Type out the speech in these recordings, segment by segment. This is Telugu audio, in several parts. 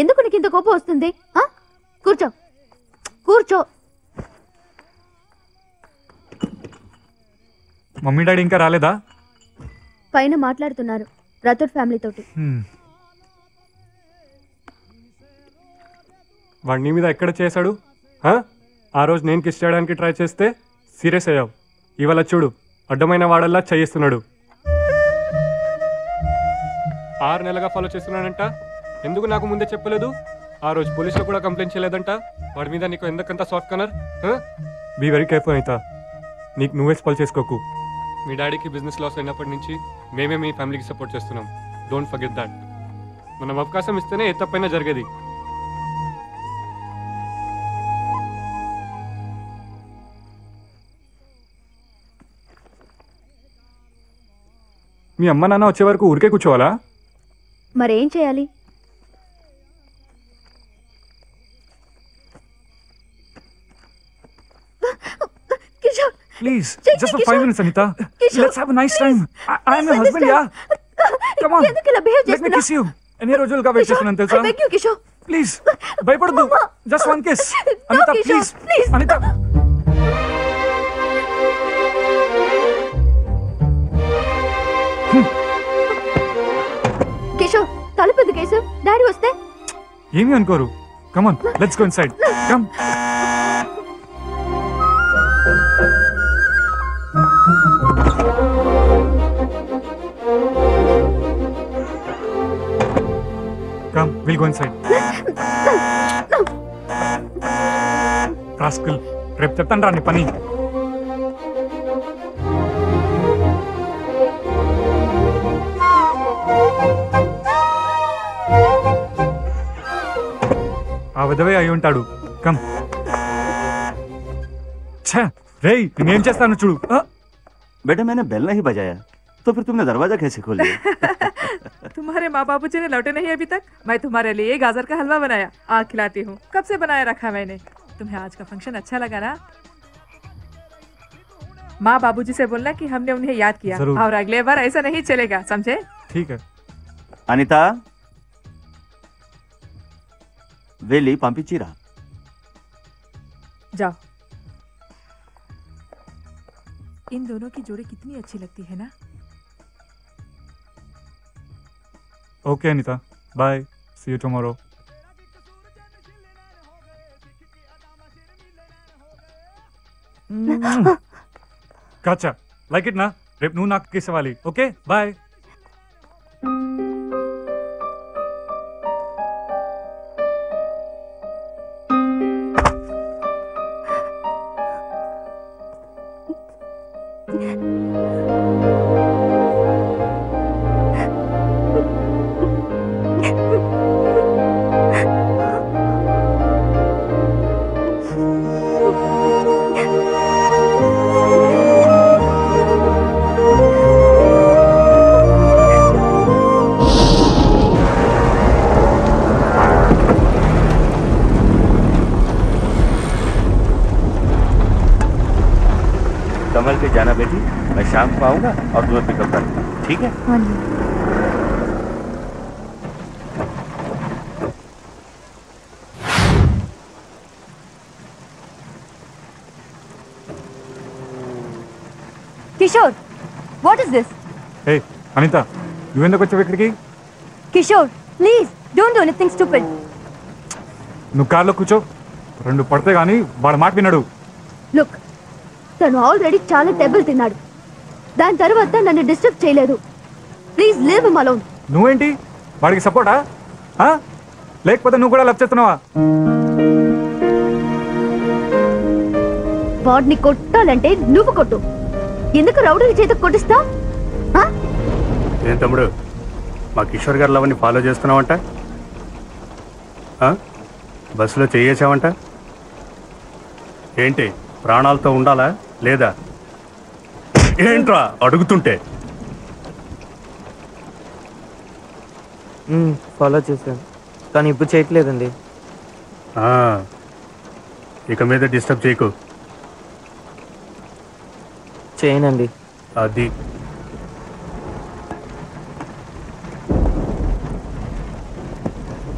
ఎందుకు నీకు ఇంత కోపం వస్తుంది? కూర్చో కూర్చో. మమ్మీ డాడీ ఇంకా రాలేదా? పైన మాట్లాడుతున్నారు రాథోడ్ ఫ్యామిలీ తోటి. వాడు నీ మీద ఎక్కడ చేశాడు? ఆ రోజు నేను కిస్ చేయడానికి ట్రై చేస్తే సీరియస్ అయ్యావు. ఇవాళ చూడు అడ్డమైన వాడల్లా చేయిస్తున్నాడు. 6 నెలలుగా ఫాలో చేస్తున్నానంట. ఎందుకు నాకు ముందే చెప్పలేదు? ఆ రోజు పోలీసులు కూడా కంప్లైంట్ చేయలేదంట. వాడి మీద నీకు ఎందుకంత soft corner? Be very careful అయితే. నీకు నువ్వే స్పాల్ చేసుకోకు. మీ డాడీకి బిజినెస్ లాస్ అయినప్పటి నుంచి మేమే మీ ఫ్యామిలీకి సపోర్ట్ చేస్తున్నాం. Don't forget that. మనం అవకాశం ఇస్తేనే ఏ తప్పైనా జరిగేది. మీ అమ్మ నాన్న వచ్చే వరకు ఊరికే కూర్చోవాలా? మరేం చేయాలి? Please, just for 5 minutes, Anita. Let's have a nice time. I'm your husband, yeah. Come on. Let me kiss you. ఎన్ని రోజులుగా వెయిట్ చేస్తున్నాను తెలుసా? ప్లీజ్ భయపడద్దు. Just one kiss. Anitha please. Anitha Kishore తలుపు కేసు డాడీ వస్తే ఏమీ అనుకోరు. Come on let's go inside. Come. Come, we'll go inside. Rascal, రేపు చెప్తాను రా నీ పని. ఆ విధవే అయి ఉంటాడు. కమ్. ఛే రేయ్ నేనేం చేస్తాను చూడు. बेटा मैंने बेल नहीं बजाया तो फिर तुमने दरवाजा कैसे खोल दिया? तुम्हारे माँ बाबूजी ने लौटे नहीं अभी तक? मैं तुम्हारे लिए गाजर का हलवा बनाया, आ खिलाती हूँ। कब से बनाया रखा मैंने। तुम्हें आज का फंक्शन अच्छा लगा ना? माँ बाबूजी से बोलना कि हमने उन्हें याद किया और अगले बार ऐसा नहीं चलेगा, समझे? ठीक है। अनिता वेली पंपिंचिरा जाओ। इन दोनों की जोड़ी कितनी अच्छी लगती है ना? Okay Anita, bye, see you tomorrow. Gotcha. Like it ना? రేపు నువ్వు నాకు కిస్ ఇవ్వాలి. Okay bye. कमल के जाना बेटी, मैं शाम को आऊंगा और तुम्हें पिकअप करूंगा, ठीक है? हाँ जी। Kishore, what is this? Hey, Anitha, నువ్వెందుకు వచ్చావు ఇక్కడికి? Kishore, please don't do anything stupid. నువ్వు కార్లో కూర్చో. 2 పడితే గానీ వాడు మాట వినడు. లుక్, తను ఆల్రెడీ చాలా దెబ్బలు తిన్నాడు. దాని తర్వాత నన్ను డిస్టర్బ్ చేయలేదు. Please leave him alone. నువ్వేంటి వాడికి సపోర్టా? లేకపోతే నువ్వు కూడా లవ్ చేస్తున్నావా? వాడిని కొట్టాలంటే నువ్వు కొట్టు. ఎందుకు రౌడీల చేత కొట్టిస్తా? ఏం తమ్ముడు, మా కిషోర్ గారి లవ్ని ఫాలో చేస్తున్నావంట? బస్సులో చేయేసావంట? ఏంటి ప్రాణాలతో ఉండాలా లేదా? ఏంట్రా అడుగుతుంటే? ఫాలో చేశాను కానీ ఇప్పుడు చేయట్లేదండి. ఇక మీద డిస్టర్బ్ చేయకు. చేయనండి. అది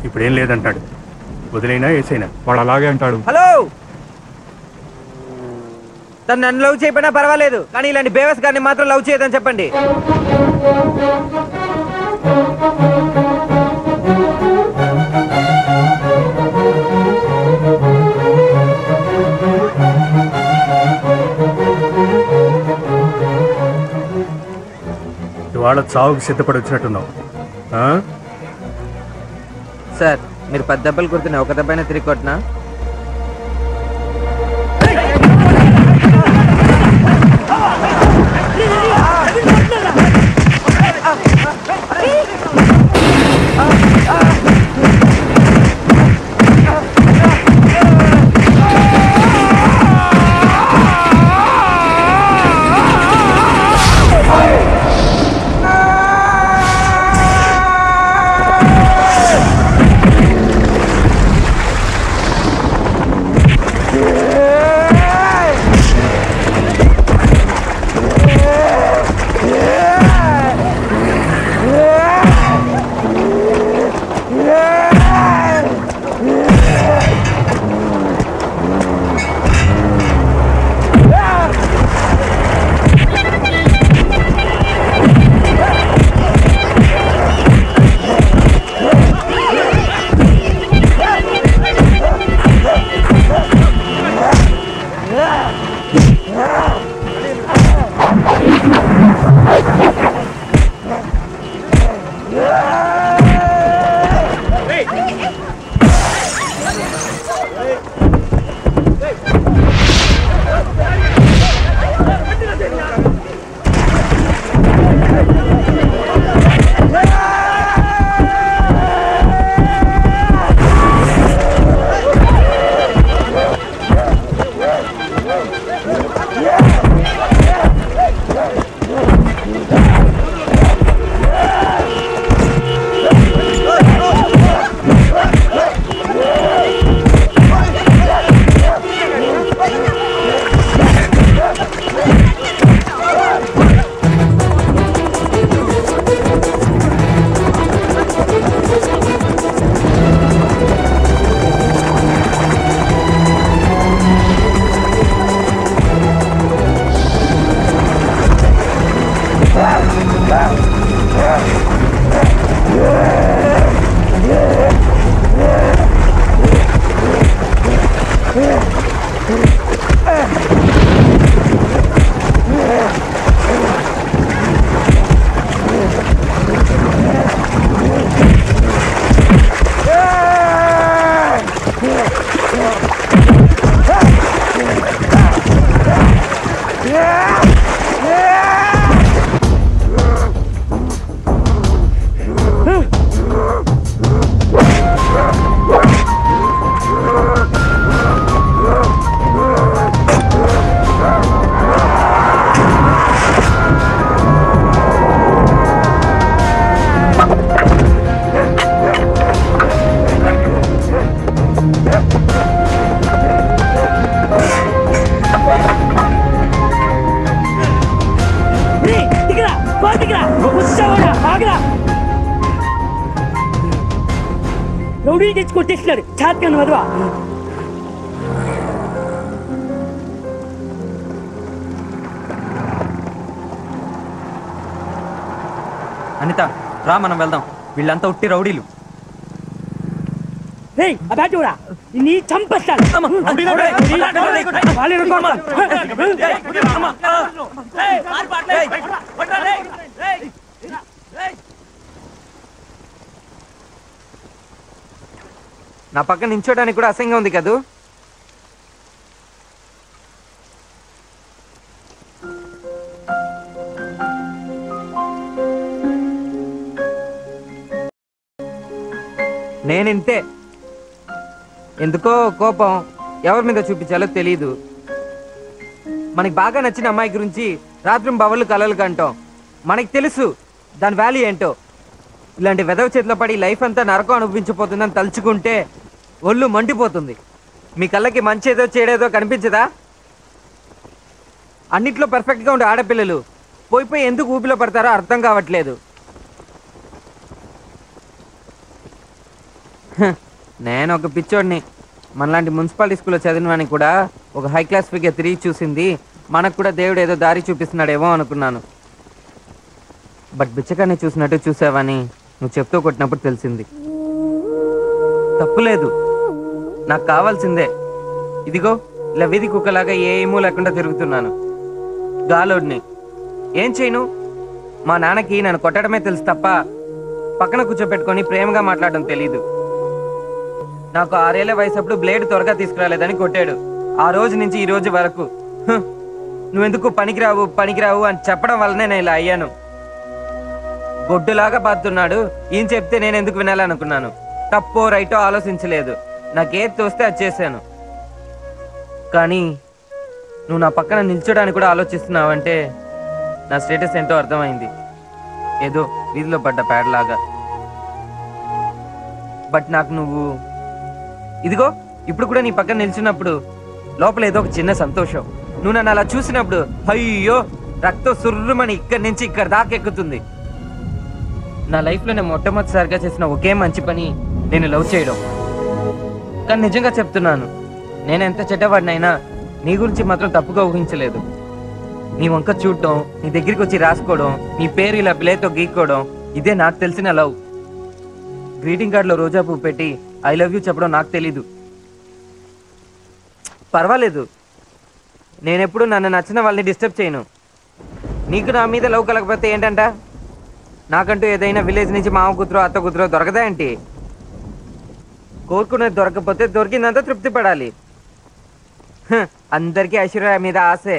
ఇప్పుడేం లేదంటాడు. వదిలేనా వేసైనా వాడు అలాగే అంటాడు. హలో, తను నన్ను లవ్ చేయకపోయినా పర్వాలేదు, కానీ ఇలాంటి బేవస్ గారిని మాత్రం లవ్ చేయదని చెప్పండి. ఇవాళ చావుకు సిద్ధపడి వచ్చినట్టున్నావు. సార్, మీరు 10 దెబ్బలు కొడుతున్నా, ఒక దెబ్బైనా తిరిగి కొట్టినా? రౌడీ తెచ్చి కొట్టేసినాడు చాత్కను వదవా. అనిత, రా మనం వెళ్దాం. వీళ్ళంతా ఉట్టి రౌడీలు. అబాటూరా నీ చంపేస్తాను. నా పక్కన నించోడానికి కూడా అసహ్యంగా ఉంది కదూ. నేనింతే, ఎందుకో కోపం ఎవరి మీద చూపించాలో తెలీదు. మనకి బాగా నచ్చిన అమ్మాయి గురించి రాత్రి బవళ్ళు కలలు కంటాం. మనకి తెలుసు దాని వాల్యూ ఏంటో. ఇలాంటి వెదవ చేతిలో పడి లైఫ్ అంతా నరకం అనుభవించిపోతుందని తలుచుకుంటే ఒళ్ళు మండిపోతుంది. మీ కళ్ళకి మంచేదో చెడేదో కనిపించదా? అన్నిట్లో పర్ఫెక్ట్గా ఉండే ఆడపిల్లలు పోయిపోయి ఎందుకు ఊపిలో పడతారో అర్థం కావట్లేదు. నేను ఒక పిచ్చోడిని. మనలాంటి మున్సిపాలిటీ స్కూల్లో చదివినవానికి కూడా ఒక హై క్లాస్ ఫిగర్ తిరిగి చూసింది. మనకు కూడా దేవుడు ఏదో దారి చూపిస్తున్నాడేమో అనుకున్నాను. బట్ బిచ్చగాన్ని చూసినట్టు చూసావని నువ్వు చెప్తూ కొట్టినప్పుడు తెలిసింది. తప్పులేదు, నాకు కావాల్సిందే. ఇదిగో ఇలా వీధి కుక్కలాగా ఏమూ లేకుండా తిరుగుతున్నాను. గాలోడిని ఏం చేయను? మా నాన్నకి నన్ను కొట్టడమే తెలుసు తప్ప పక్కన కూర్చోపెట్టుకొని ప్రేమగా మాట్లాడడం తెలీదు. నాకు 6 ఏళ్ల వయసప్పుడు బ్లేడ్ త్వరగా తీసుకురాలేదని కొట్టాడు. ఆ రోజు నుంచి ఈ రోజు వరకు నువ్వెందుకు పనికిరావు అని చెప్పడం వల్లనే నేను ఇలా అయ్యాను. గొడ్డులాగా బాతున్నాడు. ఏం చెప్తే నేను ఎందుకు వినాలనుకున్నాను. తప్పో రైటో ఆలోచించలేదు. నాకేది తోస్తే అది చేశాను. కానీ నువ్వు నా పక్కన నిల్చోడానికి కూడా ఆలోచిస్తున్నావంటే నా స్టేటస్ ఏంటో అర్థమైంది. ఏదో వీధిలో పడ్డ పేడలాగా. బట్ నాకు నువ్వు ఇదిగో ఇప్పుడు కూడా నీ పక్కన నిల్చున్నప్పుడు లోపల ఏదో ఒక చిన్న సంతోషం. నువ్వు నన్ను అలా చూసినప్పుడు అయ్యో రక్తం సుర్రుమని ఇక్కడి నుంచి ఇక్కడ దాకా ఎక్కుతుంది. నా లైఫ్లో నేను మొట్టమొదటిసారిగా చేసిన ఒకే మంచి పని నేను లవ్ చేయడం. కానీ నిజంగా చెప్తున్నాను, నేను ఎంత చెడ్డవాడినైనా నీ గురించి మాత్రం తప్పుగా ఊహించలేదు. నీ వంక చూడటం, నీ దగ్గరికి వచ్చి రాసుకోవడం, నీ పేరు ఇలా బిలేతో గీక్కోవడం, ఇదే నాకు తెలిసిన లవ్. గ్రీటింగ్ కార్డులో రోజా పువ్వు పెట్టి ఐ లవ్ యూ చెప్పడం నాకు తెలీదు. పర్వాలేదు, నేనెప్పుడు నన్ను నచ్చిన వాళ్ళని డిస్టర్బ్ చేయను. నీకు నా మీద లవ్ కలగకపోతే ఏంటంట? నాకంటూ ఏదైనా విలేజ్ నుంచి మామ కూతురో అత్త కూతురో దొరకదా ఏంటి? కోరుకునేది దొరకకపోతే దొరికిందంతా తృప్తి పడాలి. అందరికీ ఐశ్వర్య మీద ఆశే.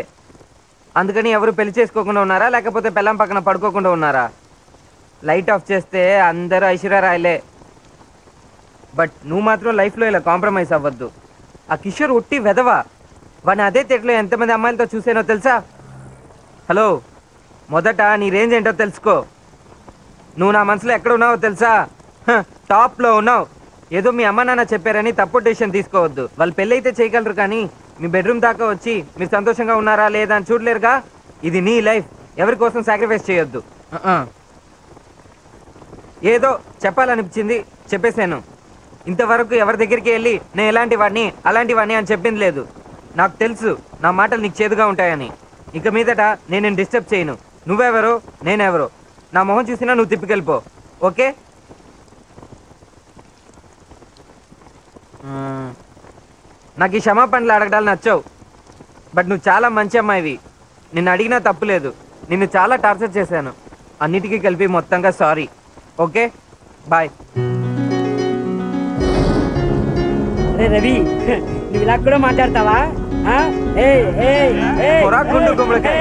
అందుకని ఎవరు పెళ్లి చేసుకోకుండా ఉన్నారా, లేకపోతే పెళ్ళం పక్కన పడుకోకుండా ఉన్నారా? లైట్ ఆఫ్ చేస్తే అందరూ ఐశ్వర్య రాయలే. బట్ నువ్వు మాత్రం లైఫ్లో ఇలా కాంప్రమైజ్ అవ్వద్దు. ఆ కిషోర్ ఒట్టి వెధవా. వాడిని అదే తెట్లో ఎంతమంది అమ్మాయిలతో చూసానో తెలుసా? హలో, మొదట నీ రేంజ్ ఏంటో తెలుసుకో. నువ్వు నా మనసులో ఎక్కడ ఉన్నావో తెలుసా? టాప్లో ఉన్నావు. ఏదో మీ అమ్మ నాన్న చెప్పారని తప్పు డెసిషన్ తీసుకోవద్దు. వాళ్ళు పెళ్ళైతే చేయగలరు, కానీ మీ బెడ్రూమ్ దాకా వచ్చి మీరు సంతోషంగా ఉన్నారా లేదా అని చూడలేరుగా. ఇది నీ లైఫ్, ఎవరి కోసం సాక్రిఫైస్ చేయొద్దు. ఏదో చెప్పాలనిపించింది చెప్పేశాను. ఇంతవరకు ఎవరి దగ్గరికి వెళ్ళి నేను ఎలాంటి వాడిని అలాంటి వాడిని అని చెప్పింది లేదు. నాకు తెలుసు నా మాటలు నీకు చేదుగా ఉంటాయని. ఇక మీదట నేను డిస్టర్బ్ చేయను. నువ్వెవరో నేనెవరో నా మొహం చూసినా నువ్వు తిప్పికెళ్ళిపో. ఓకే? నాకు ఈ క్షమాపణలు అడగడాలు నచ్చవు. బట్ నువ్వు చాలా మంచి అమ్మాయివి. నిన్ను అడిగినా తప్పులేదు. నిన్ను చాలా టార్చర్ చేశాను. అన్నిటికీ కలిపి మొత్తంగా సారీ. Okay, bye. అరే రవి, నువ్వు ఇలా కూడా మాట్లాడతావా? గుండు గుమ్మడికాయ